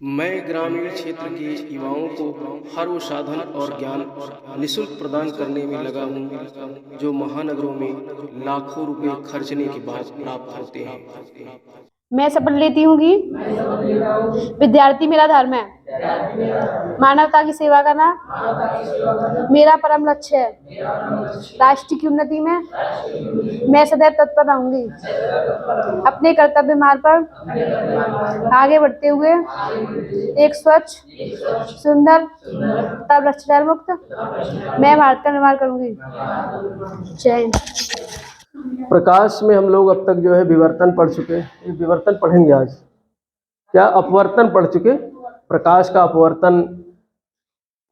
मैं ग्रामीण क्षेत्र के युवाओं को हर वो साधन और ज्ञान निःशुल्क प्रदान करने में लगा हूँ जो महानगरों में लाखों रुपए खर्चने के बाद प्राप्त होते हैं। मैं शपथ लेती हूँ कि विद्यार्थी मेरा धर्म है, मानवता की सेवा करना मेरा परम लक्ष्य है। राष्ट्र की उन्नति में मैं सदैव तत्पर रहूंगी। अपने कर्तव्य मार्ग पर आगे बढ़ते हुए एक स्वच्छ, सुंदर तथा भ्रष्टाचार मुक्त मैं भारत का निर्माण करूंगी। जय हिंद। प्रकाश में हम लोग अब तक जो है विवर्तन पढ़ चुके हैं। विवर्तन पढ़ेंगे आज। क्या अपवर्तन पढ़ चुके? प्रकाश का अपवर्तन,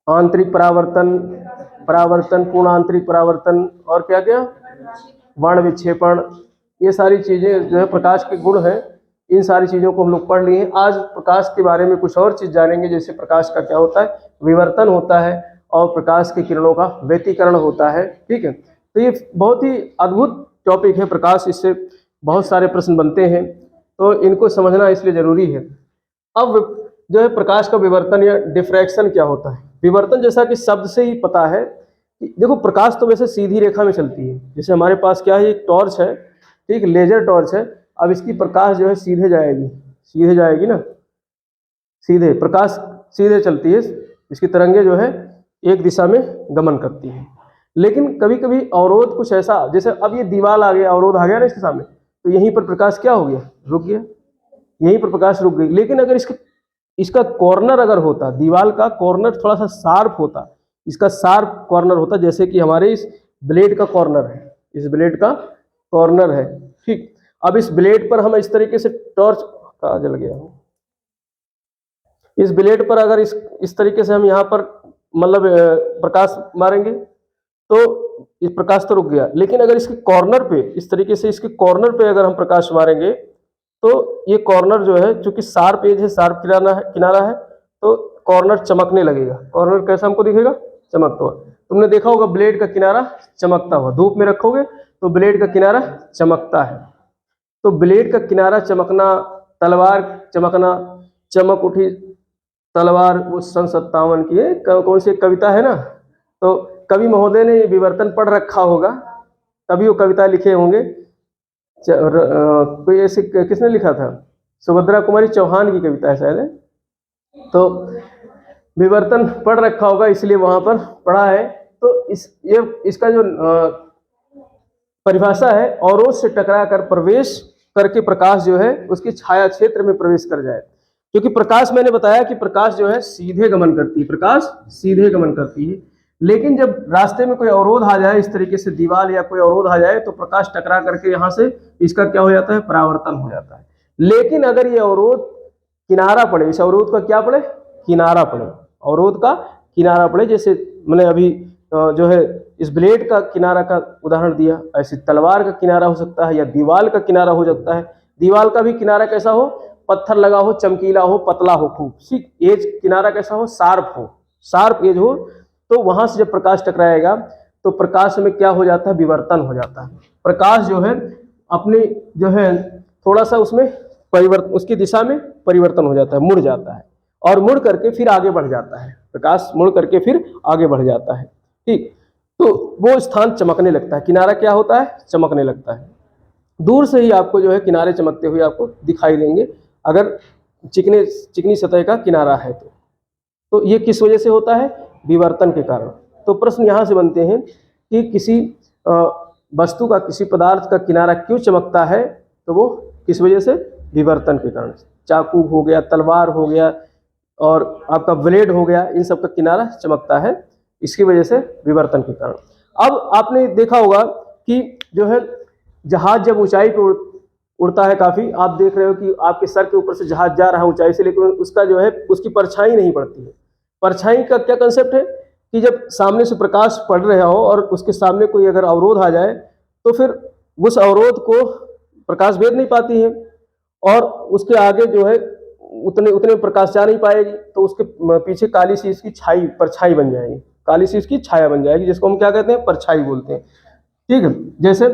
आंतरिक परावर्तन, परावर्तन, पूर्ण आंतरिक परावर्तन और क्या क्या वर्ण विक्षेपण, ये सारी चीज़ें जो है प्रकाश के गुण हैं। इन सारी चीज़ों को हम लोग पढ़ लिए। आज प्रकाश के बारे में कुछ और चीज़ जानेंगे, जैसे प्रकाश का क्या होता है, विवर्तन होता है और प्रकाश की किरणों का व्यतिकरण होता है। ठीक है, तो ये बहुत ही अद्भुत टॉपिक है प्रकाश। इससे बहुत सारे प्रश्न बनते हैं, तो इनको समझना इसलिए ज़रूरी है। अब जो है प्रकाश का विवर्तन या डिफ्रैक्शन क्या होता है। विवर्तन जैसा कि शब्द से ही पता है कि देखो प्रकाश तो वैसे सीधी रेखा में चलती है। जैसे हमारे पास क्या है, एक टॉर्च है, ठीक, लेजर टॉर्च है। अब इसकी प्रकाश जो है सीधे जाएगी ना, सीधे प्रकाश सीधे चलती है। इसकी तरंगे जो है एक दिशा में गमन करती है। लेकिन कभी कभी अवरोध कुछ ऐसा, जैसे अब ये दीवार आ गया, अवरोध आ गया ना इसके सामने, तो यहीं पर प्रकाश क्या हो गया, रुक गया, यहीं पर प्रकाश रुक गई। लेकिन अगर इसका कॉर्नर अगर होता, दीवार का कॉर्नर थोड़ा सा शार्प होता, इसका शार्प कॉर्नर होता, जैसे कि हमारे इस ब्लेड का कॉर्नर है, इस ब्लेड का कॉर्नर है, ठीक। अब इस ब्लेड पर हम इस तरीके से टॉर्च का जल गया, इस ब्लेड पर अगर इस तरीके से हम यहाँ पर मतलब प्रकाश मारेंगे तो इस प्रकाश तो रुक गया। लेकिन अगर इसके कॉर्नर पे इस तरीके से, इसके कॉर्नर पे अगर हम प्रकाश मारेंगे तो ये कॉर्नर जो है, चूंकि शार्प एज है, शार्प किनारा है, तो कॉर्नर चमकने लगेगा। कॉर्नर कैसा हमको दिखेगा, चमकता हुआ। तुमने देखा होगा ब्लेड का किनारा चमकता हुआ, धूप में रखोगे तो ब्लेड का किनारा चमकता है। तो ब्लेड का किनारा चमकना, तलवार चमकना, चमक उठी तलवार, वो सन 57 की है, कौन सी कविता है ना। तो कवि महोदय ने विवर्तन पढ़ रखा होगा, तभी वो कविता लिखे होंगे। कोई ऐसे किसने लिखा था, सुभद्रा कुमारी चौहान की कविता है शायद। तो विवर्तन पढ़ रखा होगा, इसलिए वहां पर पढ़ा है। तो इसका जो परिभाषा है, अवरोध से टकरा कर प्रवेश करके प्रकाश जो है उसकी छाया क्षेत्र में प्रवेश कर जाए। क्योंकि प्रकाश, मैंने बताया कि प्रकाश जो है सीधे गमन करती है, प्रकाश सीधे गमन करती है। लेकिन जब रास्ते में कोई अवरोध आ जाए, इस तरीके से दीवार या कोई अवरोध आ जाए, तो प्रकाश टकरा करके यहाँ से इसका क्या हो जाता है, परावर्तन हो जाता है। लेकिन अगर ये अवरोध किनारा पड़े, इस अवरोध का क्या पड़े, किनारा पड़े, अवरोध का किनारा पड़े, जैसे मैंने अभी जो है इस ब्लेड का किनारा का उदाहरण दिया, ऐसे तलवार का किनारा हो सकता है या दीवार का किनारा हो सकता है। दीवार का भी किनारा कैसा हो, पत्थर लगा हो, चमकीला हो, पतला हो, खूब ठीक एज किनारा कैसा हो, शार्प एज हो। तो वहां से जब प्रकाश टकराएगा तो प्रकाश में क्या हो जाता है, विवर्तन हो जाता है। प्रकाश जो है अपनी जो है थोड़ा सा उसमें परिवर्तन, उसकी दिशा में परिवर्तन हो जाता है, मुड़ जाता है, और मुड़ करके फिर आगे बढ़ जाता है। प्रकाश मुड़ करके फिर आगे बढ़ जाता है, ठीक। तो वो स्थान चमकने लगता है, किनारा क्या होता है, चमकने लगता है। दूर से ही आपको जो है किनारे चमकते हुए आपको दिखाई देंगे, अगर चिकनी सतह का किनारा है तो ये किस वजह से होता है, विवर्तन के कारण। तो प्रश्न यहाँ से बनते हैं कि किसी वस्तु का, किसी पदार्थ का किनारा क्यों चमकता है, तो वो किस वजह से, विवर्तन के कारण। चाकू हो गया, तलवार हो गया और आपका ब्लेड हो गया, इन सब का किनारा चमकता है इसकी वजह से, विवर्तन के कारण। अब आपने देखा होगा कि जो है जहाज जब ऊंचाई पर उड़ता है, काफ़ी आप देख रहे हो कि आपके सर के ऊपर से जहाज जा रहा है ऊंचाई से, लेकिन उसका जो है उसकी परछाई नहीं पड़ती है। परछाई का क्या कंसेप्ट है कि जब सामने से प्रकाश पड़ रहा हो और उसके सामने कोई अगर अवरोध आ जाए तो फिर उस अवरोध को प्रकाश भेद नहीं पाती है, और उसके आगे जो है उतने प्रकाश जा नहीं पाएगी, तो उसके पीछे काली सी इसकी परछाई बन जाएगी, काली सी इसकी छाया बन जाएगी, जिसको हम क्या कहते हैं, परछाई बोलते हैं, ठीक है। जैसे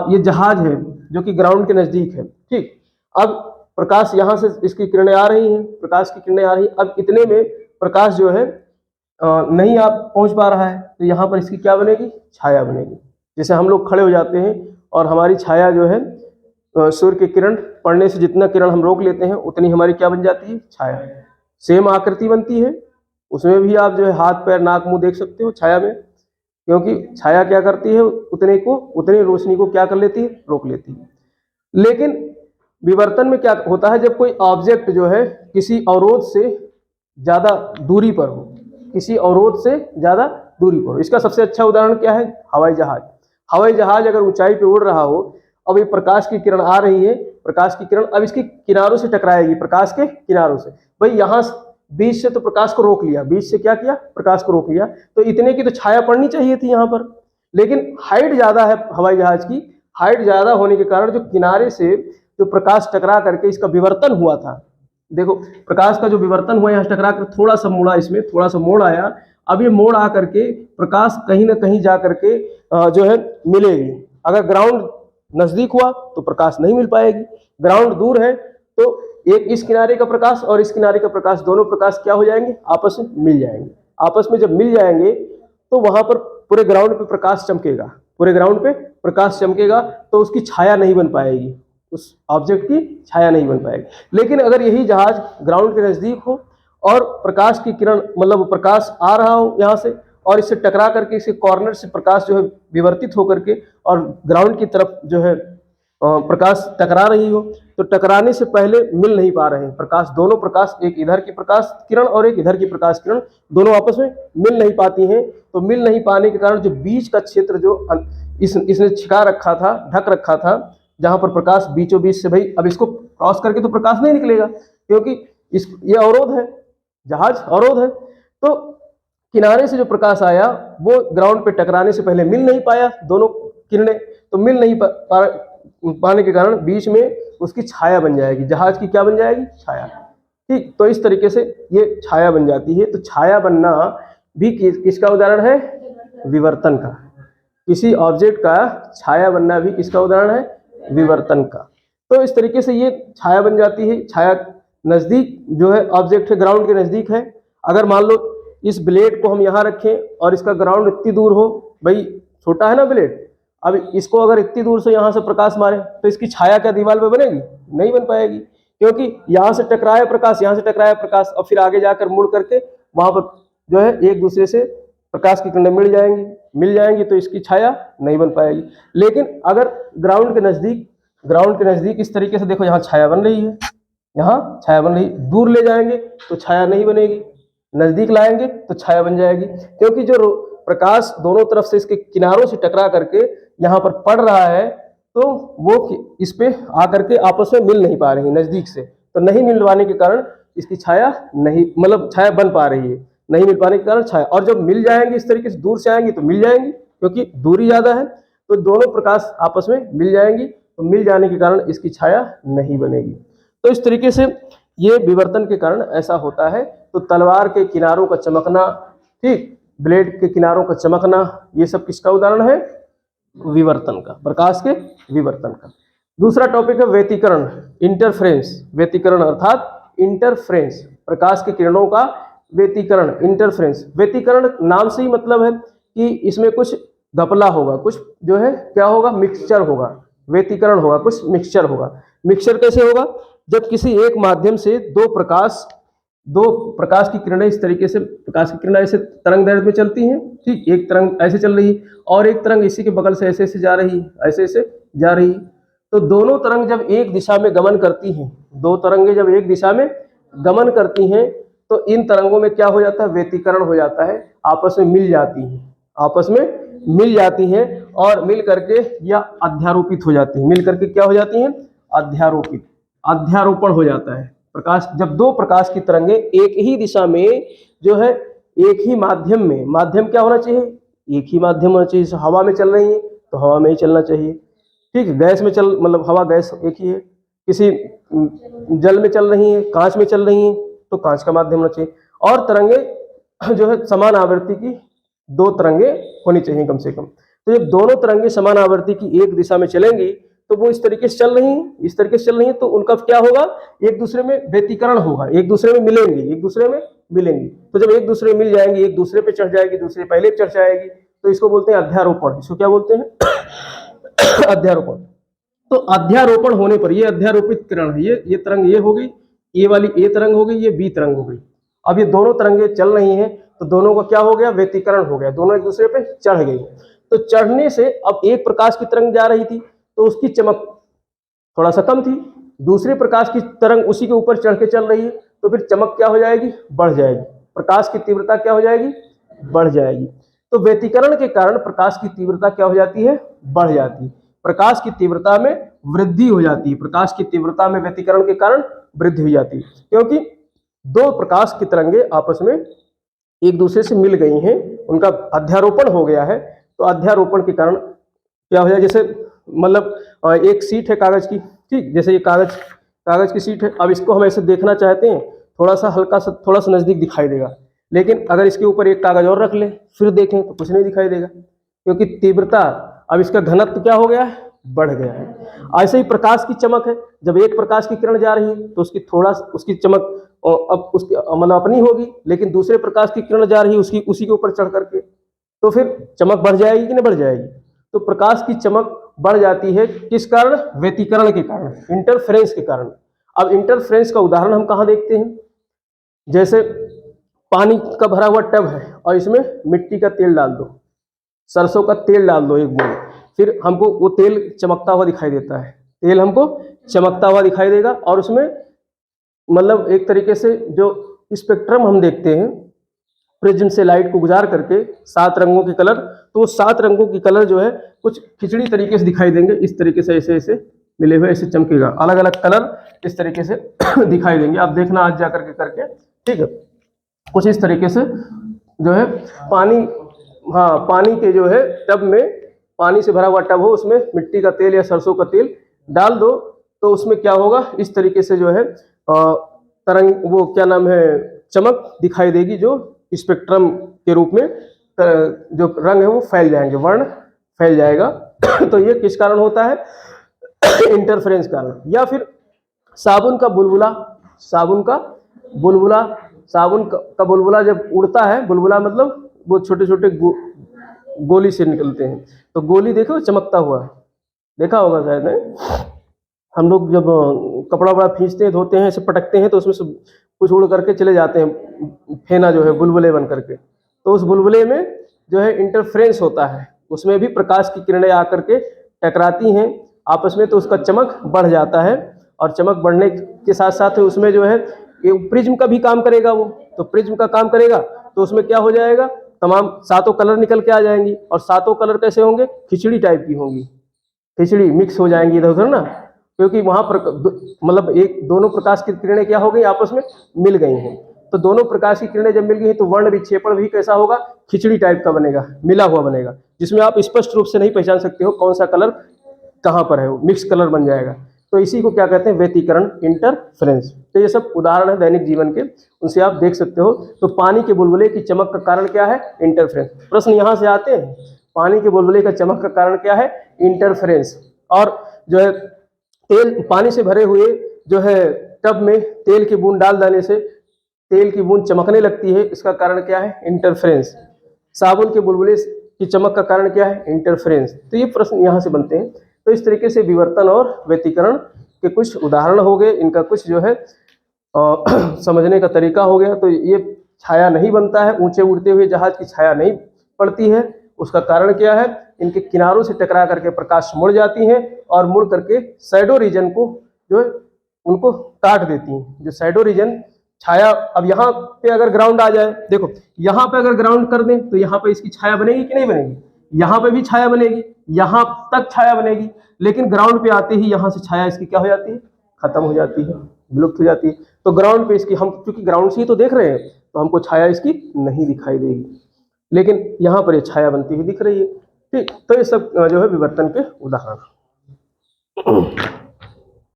ये जहाज है जो कि ग्राउंड के नजदीक है, ठीक। अब प्रकाश यहाँ से इसकी किरणें आ रही हैं, प्रकाश की किरणें आ रही हैं। अब इतने में प्रकाश जो है नहीं आप पहुंच पा रहा है, तो यहाँ पर इसकी क्या बनेगी, छाया बनेगी। जैसे हम लोग खड़े हो जाते हैं और हमारी छाया जो है सूर्य की किरण पड़ने से जितना किरण हम रोक लेते हैं उतनी हमारी क्या बन जाती है, छाया। सेम आकृति बनती है, उसमें भी आप जो है हाथ पैर नाक मुंह देख सकते हो छाया में, क्योंकि छाया क्या करती है, उतनी रोशनी को क्या कर लेती है, रोक लेती है। लेकिन विवर्तन में क्या होता है, जब कोई ऑब्जेक्ट जो है किसी अवरोध से ज्यादा दूरी पर हो, किसी अवरोध से ज्यादा दूरी पर हो। इसका सबसे अच्छा उदाहरण क्या है, हवाई जहाज। हवाई जहाज अगर ऊंचाई पे उड़ रहा हो, अब ये प्रकाश की किरण आ रही है, प्रकाश की किरण अब इसकी किनारों से टकराएगी, प्रकाश के किनारों से। भाई यहाँ बीच से तो प्रकाश को रोक लिया, बीच से क्या किया, प्रकाश को रोक लिया, तो इतने की तो छाया पड़नी चाहिए थी यहाँ पर। लेकिन हाइट ज्यादा है हवाई जहाज की, हाइट ज्यादा होने के कारण जो किनारे से जो प्रकाश टकरा करके इसका विवर्तन हुआ था, देखो प्रकाश का जो विवर्तन हुआ, यहाँ टकरा कर थोड़ा सा मुड़ा, इसमें थोड़ा सा मोड़ आया। अब ये मोड़ आ करके प्रकाश कहीं ना कहीं जा करके जो है मिलेगी। अगर ग्राउंड नजदीक हुआ तो प्रकाश नहीं मिल पाएगी, ग्राउंड दूर है तो एक इस किनारे का प्रकाश और इस किनारे का प्रकाश, दोनों प्रकाश क्या हो जाएंगे, आपस में मिल जाएंगे। आपस में जब मिल जाएंगे तो वहां पर पूरे ग्राउंड पे प्रकाश चमकेगा, पूरे ग्राउंड पे प्रकाश चमकेगा, तो उसकी छाया नहीं बन पाएगी, उस ऑब्जेक्ट की छाया नहीं बन पाएगी। लेकिन अगर यही जहाज ग्राउंड के नजदीक हो और प्रकाश की किरण मतलब प्रकाश आ रहा हो यहाँ से और इससे टकरा करके इसके कॉर्नर से प्रकाश जो है विवर्तित होकर के और ग्राउंड की तरफ जो है प्रकाश टकरा रही हो, तो टकराने से पहले मिल नहीं पा रहे हैं प्रकाश, दोनों प्रकाश, एक इधर की प्रकाश किरण और एक इधर की प्रकाश किरण, दोनों आपस में मिल नहीं पाती हैं। तो मिल नहीं पाने के कारण जो बीच का क्षेत्र जो इसने छिपा रखा था, ढक रखा था, जहां पर प्रकाश बीचों बीच से, भाई अब इसको क्रॉस करके तो प्रकाश नहीं निकलेगा, क्योंकि ये अवरोध है, जहाज अवरोध है। तो किनारे से जो प्रकाश आया वो ग्राउंड पे टकराने से पहले मिल नहीं पाया, दोनों किरणें, तो मिल नहीं पाने के कारण बीच में उसकी छाया बन जाएगी, जहाज की क्या बन जाएगी, छाया। ठीक, तो इस तरीके से ये छाया बन जाती है। तो छाया बनना भी किसका उदाहरण है, विवर्तन का। किसी ऑब्जेक्ट का छाया बनना भी किसका उदाहरण है, विवर्तन का। तो इस तरीके से ये छाया बन जाती है। छाया नजदीक जो है ऑब्जेक्ट है, ग्राउंड के नजदीक है। अगर मान लो इस ब्लेड को हम यहाँ रखें और इसका ग्राउंड इतनी दूर हो, भाई छोटा है ना ब्लेड, अब इसको अगर इतनी दूर से यहाँ से प्रकाश मारे तो इसकी छाया क्या दीवार पे बनेगी, नहीं बन पाएगी, क्योंकि यहाँ से टकराया प्रकाश, यहाँ से टकराया प्रकाश और फिर आगे जाकर मुड़ करके वहां पर जो है एक दूसरे से प्रकाश की किरणें मिल जाएंगी तो इसकी छाया नहीं बन पाएगी। लेकिन अगर ग्राउंड के नजदीक इस तरीके से देखो, यहाँ छाया बन रही है, यहाँ छाया बन रही, दूर ले जाएंगे तो छाया नहीं बनेगी, नजदीक लाएंगे तो छाया बन जाएगी, क्योंकि जो प्रकाश दोनों तरफ से इसके किनारों से टकरा करके यहाँ पर पड़ रहा है तो वो इस पे आकर के आपस में मिल नहीं पा रही नजदीक से, तो नहीं मिल पाने के कारण इसकी छाया नहीं, मतलब छाया बन पा रही है, नहीं मिल पाने के कारण छाया। और जब मिल जाएंगे इस तरीके से दूर से आएंगी तो मिल जाएंगी, क्योंकि दूरी ज्यादा है, तो दोनों प्रकाश आपस में मिल जाएंगी, तो मिल जाने के कारण इसकी छाया नहीं बनेगी। तो इस तरीके से ये विवर्तन के कारण ऐसा होता है। तो तलवार के किनारों का चमकना, ठीक, ब्लेड के किनारों का चमकना, ये सब किसका उदाहरण है, विवर्तन का, प्रकाश के विवर्तन का। दूसरा टॉपिक है व्यतिकरण, इंटरफ्रेंस। व्यतिकरण अर्थात इंटरफ्रेंस, प्रकाश की किरणों का व्यतिकरण, इंटरफ्रेंस। व्यतिकरण नाम से ही मतलब है कि इसमें कुछ घपला होगा, कुछ जो है क्या होगा, मिक्सचर होगा, व्यतिकरण होगा, कुछ मिक्सचर होगा। मिक्सचर कैसे होगा, जब किसी एक माध्यम से दो प्रकाश की किरणें इस तरीके से, प्रकाश की किरणें ऐसे तरंग दैर्घ्य में चलती हैं, ठीक, एक तरंग ऐसे चल रही है और एक तरंग इसी के बगल से ऐसे ऐसे जा रही है, ऐसे ऐसे जा रही है। तो दोनों तरंग जब एक दिशा में गमन करती हैं, दो तरंगे जब एक दिशा में गमन करती हैं तो इन तरंगों में क्या हो जाता है, व्यतिकरण हो जाता है, आपस में मिल जाती हैं, आपस में मिल जाती हैं और मिल करके या अध्यारोपित हो जाती हैं। मिल करके क्या हो जाती हैं, अध्यारोपित, अध्यारोपण हो जाता है। प्रकाश, जब दो प्रकाश की तरंगें एक ही दिशा में जो है, एक ही माध्यम में, माध्यम क्या होना चाहिए, एक ही माध्यम होना चाहिए। जैसे हवा में चल रही है तो हवा में ही चलना चाहिए, ठीक है, गैस में चल, मतलब हवा गैस एक ही है, किसी जल में चल रही है, कांच में चल रही है तो कांच का माध्यम होना चाहिए। और तरंगे जो है समान आवृत्ति की दो तरंगे होनी चाहिए कम से कम। तो जब दोनों तरंगे समान आवृत्ति की एक दिशा में चलेंगी तो वो इस तरीके से चल रही हैं, इस तरीके से चल रही हैं, तो उनका क्या होगा, एक दूसरे में व्यतिकरण होगा, एक दूसरे में मिलेंगे, एक दूसरे में मिलेंगी। तो जब एक दूसरे में मिल जाएंगी, एक दूसरे पे चढ़ जाएगी, दूसरे पहले चढ़ जाएगी, तो इसको बोलते हैं अध्यारोपण। इसको क्या बोलते हैं? अध्यारोपण। तो अध्यारोपण होने पर ये अध्यारोपित किरण है, ये तरंग ये हो गई, ये वाली ए तरंग हो गई, ये बी तरंग हो गई। अब ये दोनों तरंगे चल रही हैं, तो दोनों का क्या हो गया, व्यतिकरण हो गया, दोनों एक दूसरे पे चढ़ गई। तो चढ़ने से अब एक प्रकाश की तरंग जा रही थी तो उसकी चमक थोड़ा सा कम थी, दूसरे प्रकाश की तरंग उसी के ऊपर चढ़ के चल रही है, तो फिर चमक क्या हो जाएगी, बढ़ जाएगी, प्रकाश की तीव्रता क्या हो जाएगी, बढ़ जाएगी। तो व्यतिकरण के कारण प्रकाश की तीव्रता क्या हो जाती है, बढ़ जाती है, प्रकाश की तीव्रता में वृद्धि हो जाती है, प्रकाश की तीव्रता में व्यतिकरण के कारण वृद्धि हो जाती है, क्योंकि दो प्रकाश की तरंगे आपस में एक दूसरे से मिल गई हैं, उनका अध्यारोपण हो गया है। तो अध्यारोपण के कारण क्या हो जाए, जैसे मतलब एक सीट है कागज की, ठीक, जैसे ये कागज की सीट है, अब इसको हम ऐसे देखना चाहते हैं, थोड़ा सा नजदीक दिखाई देगा, लेकिन अगर इसके ऊपर एक कागज और रख ले फिर देखें तो कुछ नहीं दिखाई देगा, क्योंकि तीव्रता, अब इसका घनत्व क्या हो गया है, बढ़ गया है। ऐसे ही प्रकाश की चमक है, जब एक प्रकाश की किरण जा रही है तो उसकी चमक अब उसकी मतलब अपनी होगी, लेकिन दूसरे प्रकाश की किरण जा रही है उसी के ऊपर चढ़ करके, तो फिर चमक बढ़ जाएगी कि नहीं बढ़ जाएगी। तो प्रकाश की चमक बढ़ जाती है किस कारण, व्यतिकरण के कारण, इंटरफेरेंस के कारण। अब इंटरफेरेंस का उदाहरण हम कहाँ देखते हैं, जैसे पानी का भरा हुआ टब है और इसमें मिट्टी का तेल डाल दो, सरसों का तेल डाल दो एक बूंद, फिर हमको वो तेल चमकता हुआ दिखाई देता है, तेल हमको चमकता हुआ दिखाई देगा, और उसमें मतलब एक तरीके से जो स्पेक्ट्रम हम देखते हैं प्रिज्म से लाइट को गुजार करके 7 रंगों के कलर, तो वो 7 रंगों के कलर जो है कुछ खिचड़ी तरीके से दिखाई देंगे, इस तरीके से ऐसे ऐसे मिले हुए ऐसे चमकेगा, अलग अलग कलर इस तरीके से दिखाई देंगे। आप देखना आज जा करके, ठीक है, कुछ इस तरीके से जो है पानी के जो है टब में, पानी से भरा हुआ टब हो, उसमें मिट्टी का तेल या सरसों का तेल डाल दो, तो उसमें क्या होगा, इस तरीके से जो है तरंग, वो क्या नाम है, चमक दिखाई देगी, जो स्पेक्ट्रम के रूप में जो रंग है वो फैल जाएंगे, वर्ण फैल जाएगा। तो ये किस कारण होता है, इंटरफेरेंस कारण। या फिर साबुन का बुलबुला जब उड़ता है, बुलबुला मतलब वो छोटे छोटे गोली से निकलते हैं, तो गोली देखो चमकता हुआ, देखा होगा शायद है? हम लोग जब कपड़ा वपड़ा खींचते हैं, धोते हैं, ऐसे पटकते हैं, तो उसमें से कुछ उड़ करके चले जाते हैं, फेना जो है बुलबुले बन करके, तो उस बुलबुले में जो है इंटरफेरेंस होता है, उसमें भी प्रकाश की किरणें आकर के टकराती हैं आपस में, तो उसका चमक बढ़ जाता है, और चमक बढ़ने के साथ साथ उसमें जो है प्रिज्म का भी काम करेगा वो, तो प्रिज्म का काम करेगा तो उसमें क्या हो जाएगा, तमाम 7 कलर निकल के आ जाएंगी, और 7 कलर कैसे होंगे, खिचड़ी टाइप की होंगी, खिचड़ी मिक्स हो जाएंगी इधर उधर ना, क्योंकि वहां पर मतलब दोनों प्रकाश की किरणें क्या हो गई, आपस में मिल गई हैं। तो दोनों प्रकाश की किरणें जब मिल गई हैं तो वर्ण विक्षेपण भी कैसा होगा, खिचड़ी टाइप का बनेगा, मिला हुआ बनेगा, जिसमें आप स्पष्ट रूप से नहीं पहचान सकते हो कौन सा कलर कहाँ पर है, वो मिक्स कलर बन जाएगा। तो इसी को क्या कहते हैं, व्यतिकरण, इंटरफेरेंस। तो ये सब उदाहरण है दैनिक जीवन के, उनसे आप देख सकते हो। तो पानी के बुलबुले की चमक का कारण क्या है, इंटरफेरेंस। प्रश्न यहाँ से आते हैं, पानी के बुलबुले का चमक का कारण क्या है, इंटरफेरेंस। और जो है तेल, पानी से भरे हुए जो है टब में तेल की बूंद डाल देने से तेल की बूंद चमकने लगती है, इसका कारण क्या है, इंटरफेरेंस। साबुन के बुलबुले की चमक का कारण क्या है, इंटरफेरेंस। तो ये प्रश्न यहाँ से बनते हैं। तो इस तरीके से विवर्तन और व्यतिकरण के कुछ उदाहरण हो गए, इनका कुछ जो है समझने का तरीका हो गया। तो ये छाया नहीं बनता है, ऊंचे उड़ते हुए जहाज की छाया नहीं पड़ती है, उसका कारण क्या है, इनके किनारों से टकरा करके प्रकाश मुड़ जाती हैं, और मुड़ करके शैडो रीजन को जो है उनको काट देती हैं। जो शैडो रीजन छाया, अब यहाँ पे अगर ग्राउंड आ जाए, देखो यहाँ पे अगर ग्राउंड कर दें तो यहाँ पे इसकी छाया बनेगी कि नहीं बनेगी, यहाँ पे भी छाया बनेगी, यहाँ तक छाया बनेगी, लेकिन ग्राउंड पे आते ही यहाँ से छाया इसकी क्या हो जाती है, खत्म हो जाती है, विलुप्त हो जाती है। तो ग्राउंड पे इसकी, हम क्योंकि ग्राउंड से ही तो देख रहे हैं, तो हमको छाया इसकी नहीं दिखाई देगी, लेकिन यहाँ पर ये छाया बनती हुई दिख रही है। ठीक, तो ये सब जो है विवर्तन के उदाहरण।